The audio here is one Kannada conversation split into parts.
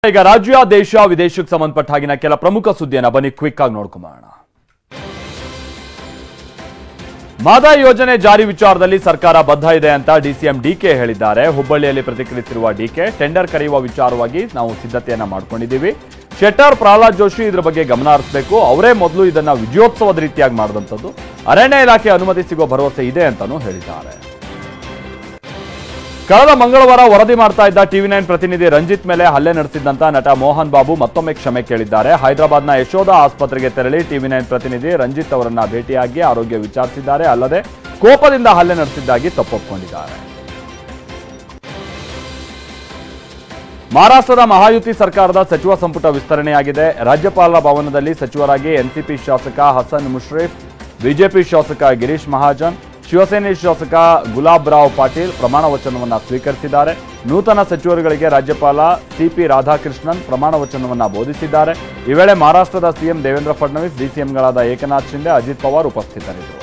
ಈಗ ರಾಜ್ಯ ದೇಶ ವಿದೇಶಕ್ಕೆ ಸಂಬಂಧಪಟ್ಟ ಹಾಗಿನ ಕೆಲ ಪ್ರಮುಖ ಸುದ್ದಿಯನ್ನು ಬನ್ನಿ ಕ್ವಿಕ್ ಆಗಿ ನೋಡ್ಕೊಂಬೋಣ. ಮಹದಾಯಿ ಯೋಜನೆ ಜಾರಿ ವಿಚಾರದಲ್ಲಿ ಸರ್ಕಾರ ಬದ್ಧ ಇದೆ ಅಂತ ಡಿಸಿಎಂ ಡಿಕೆ ಹೇಳಿದ್ದಾರೆ. ಹುಬ್ಬಳ್ಳಿಯಲ್ಲಿ ಪ್ರತಿಕ್ರಿಯಿಸಿರುವ ಡಿಕೆ, ಟೆಂಡರ್ ಕರೆಯುವ ವಿಚಾರವಾಗಿ ನಾವು ಸಿದ್ಧತೆಯನ್ನ ಮಾಡ್ಕೊಂಡಿದ್ದೀವಿ. ಶೆಟ್ಟರ್ ಪ್ರಹ್ಲಾದ್ ಜೋಶಿ ಇದರ ಬಗ್ಗೆ ಗಮನ ಹರಿಸಬೇಕು. ಅವರೇ ಮೊದಲು ಇದನ್ನ ವಿಜಯೋತ್ಸವದ ರೀತಿಯಾಗಿ ಮಾಡಿದಂಥದ್ದು. ಅರಣ್ಯ ಇಲಾಖೆ ಅನುಮತಿ ಸಿಗೋ ಭರವಸೆ ಇದೆ ಅಂತಾನೂ ಹೇಳಿದ್ದಾರೆ. ಕಳೆದ ಮಂಗಳವಾರ ವರದಿ ಮಾಡ್ತಾ ಇದ್ದ ಟಿವಿ9 ಪ್ರತಿನಿಧಿ ರಂಜಿತ್ ಮೇಲೆ ಹಲ್ಲೆ ನಡೆಸಿದ್ದಂತ ನಟ ಮೋಹನ್ ಬಾಬು ಮತ್ತೊಮ್ಮೆ ಕ್ಷಮೆ ಕೇಳಿದ್ದಾರೆ. ಹೈದರಾಬಾದ್ನ ಯಶೋಧ ಆಸ್ಪತ್ರೆಗೆ ತೆರಳಿ ಟಿವಿ9 ಪ್ರತಿನಿಧಿ ರಂಜಿತ್ ಅವರನ್ನ ಭೇಟಿಯಾಗಿ ಆರೋಗ್ಯ ವಿಚಾರಿಸಿದ್ದಾರೆ. ಅಲ್ಲದೆ ಕೋಪದಿಂದ ಹಲ್ಲೆ ನಡೆಸಿದ್ದಾಗಿ ತಪ್ಪೊಪ್ಪಿಕೊಂಡಿದ್ದಾರೆ. ಮಹಾರಾಷ್ಟ್ರದ ಮಹಾಯುತಿ ಸರ್ಕಾರದ ಸಚಿವ ಸಂಪುಟ ವಿಸ್ತರಣೆಯಾಗಿದೆ. ರಾಜ್ಯಪಾಲರ ಭವನದಲ್ಲಿ ಸಚಿವರಾಗಿ ಎನ್ಸಿಪಿ ಶಾಸಕ ಹಸನ್ ಮುಷ್ರಿಫ್, ಬಿಜೆಪಿ ಶಾಸಕ ಗಿರೀಶ್ ಮಹಾಜನ್, ಶಿವಸೇನೆ ಶಾಸಕ ಗುಲಾಬ್ ರಾವ್ ಪಾಟೀಲ್ ಪ್ರಮಾಣ ವಚನವನ್ನು ಸ್ವೀಕರಿಸಿದ್ದಾರೆ. ನೂತನ ಸಚಿವರುಗಳಿಗೆ ರಾಜ್ಯಪಾಲ ಸಿಪಿ ರಾಧಾಕೃಷ್ಣನ್ ಪ್ರಮಾಣ ವಚನವನ್ನು ಬೋಧಿಸಿದ್ದಾರೆ. ಈ ವೇಳೆ ಮಹಾರಾಷ್ಟ್ರದ ಸಿಎಂ ದೇವೇಂದ್ರ ಫಡ್ನವೀಸ್, ಡಿಸಿಎಂಗಳಾದ ಏಕನಾಥ್ ಶಿಂದೆ, ಅಜಿತ್ ಪವಾರ್ ಉಪಸ್ಥಿತರಿದ್ದರು.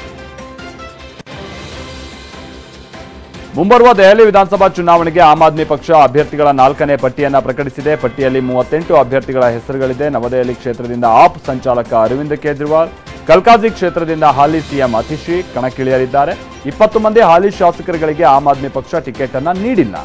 ಮುಂಬರುವ ದೆಹಲಿ ವಿಧಾನಸಭಾ ಚುನಾವಣೆಗೆ ಆಮ್ ಆದ್ಮಿ ಪಕ್ಷ ಅಭ್ಯರ್ಥಿಗಳ 4ನೇ ಪಟ್ಟಿಯನ್ನು ಪ್ರಕಟಿಸಿದೆ. ಪಟ್ಟಿಯಲ್ಲಿ 38 ಅಭ್ಯರ್ಥಿಗಳ ಹೆಸರುಗಳಿದೆ. ನವದೆಹಲಿ ಕ್ಷೇತ್ರದಿಂದ ಆಪ್ ಸಂಚಾಲಕ ಅರವಿಂದ್ ಕೇಜ್ರಿವಾಲ್, ಕಲ್ಕಾಜಿ ಕ್ಷೇತ್ರದಿಂದ ಹಾಲಿ ಸಿಎಂ ಅತಿಶಿ ಕಣಕ್ಕಿಳಿಯಲಿದ್ದಾರೆ. 20 ಮಂದಿ ಹಾಲಿ ಶಾಸಕರುಗಳಿಗೆ ಆಮ್ ಆದ್ಮಿ ಪಕ್ಷ ಟಿಕೆಟ್ ಅನ್ನ ನೀಡಿಲ್ಲ.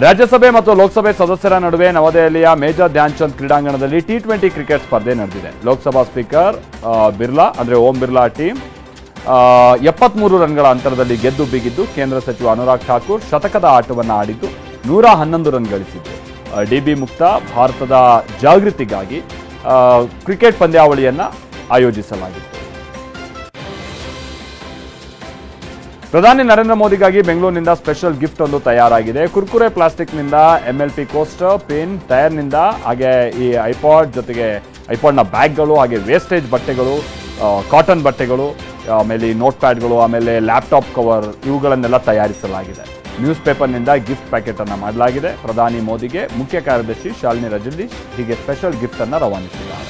ರಾಜ್ಯಸಭೆ ಮತ್ತು ಲೋಕಸಭೆ ಸದಸ್ಯರ ನಡುವೆ ನವದೆಹಲಿಯ ಮೇಜರ್ ಧ್ಯಾನ್ ಚಂದ್ ಕ್ರೀಡಾಂಗಣದಲ್ಲಿ ಟಿ20 ಕ್ರಿಕೆಟ್ ಸ್ಪರ್ಧೆ ನಡೆದಿದೆ. ಲೋಕಸಭಾ ಸ್ಪೀಕರ್ ಬಿರ್ಲಾ ಅಂದ್ರೆ ಓಂ ಬಿರ್ಲಾ ಟೀಮ್ 73 ರನ್ಗಳ ಅಂತರದಲ್ಲಿ ಗೆದ್ದು ಬಿಗಿದ್ದು. ಕೇಂದ್ರ ಸಚಿವ ಅನುರಾಗ್ ಠಾಕೂರ್ ಶತಕದ ಆಟವನ್ನು ಆಡಿದ್ದು 111 ರನ್ ಗಳಿಸಿದ್ದು. ಡಿಬಿ ಮುಕ್ತ ಭಾರತದ ಜಾಗೃತಿಗಾಗಿ ಕ್ರಿಕೆಟ್ ಪಂದ್ಯಾವಳಿಯನ್ನು ಆಯೋಜಿಸಲಾಗಿತ್ತು. ಪ್ರಧಾನಿ ನರೇಂದ್ರ ಮೋದಿಗಾಗಿ ಬೆಂಗಳೂರಿನಿಂದ ಸ್ಪೆಷಲ್ ಗಿಫ್ಟ್ ಒಂದು ತಯಾರಾಗಿದೆ. ಕುರ್ಕುರೆ ಪ್ಲಾಸ್ಟಿಕ್ನಿಂದ MLP ಕೋಸ್ಟರ್, ಪೆನ್, ಟೈರ್ನಿಂದ ಹಾಗೆ ಈ ಐಪಾಡ್ ಜೊತೆಗೆ ಐಪಾಡ್ನ ಬ್ಯಾಗ್ಗಳು, ಹಾಗೆ ವೇಸ್ಟೇಜ್ ಬಟ್ಟೆಗಳು, ಕಾಟನ್ ಬಟ್ಟೆಗಳು, ಆಮೇಲೆ ನೋಟ್ ಪ್ಯಾಡ್ಗಳು, ಆಮೇಲೆ ಲ್ಯಾಪ್ಟಾಪ್ ಕವರ್ ಇವುಗಳನ್ನೆಲ್ಲ ತಯಾರಿಸಲಾಗಿದೆ. ನ್ಯೂಸ್ ಪೇಪರ್ನಿಂದ ಗಿಫ್ಟ್ ಪ್ಯಾಕೆಟ್ ಅನ್ನು ಮಾಡಲಾಗಿದೆ. ಪ್ರಧಾನಿ ಮೋದಿಗೆ ಮುಖ್ಯ ಕಾರ್ಯದರ್ಶಿ ಶಾಲಿನಿ ರಜನೀಶ್ ಹೀಗೆ ಸ್ಪೆಷಲ್ ಗಿಫ್ಟ್ ಅನ್ನು ರವಾನಿಸಿದ್ದಾರೆ.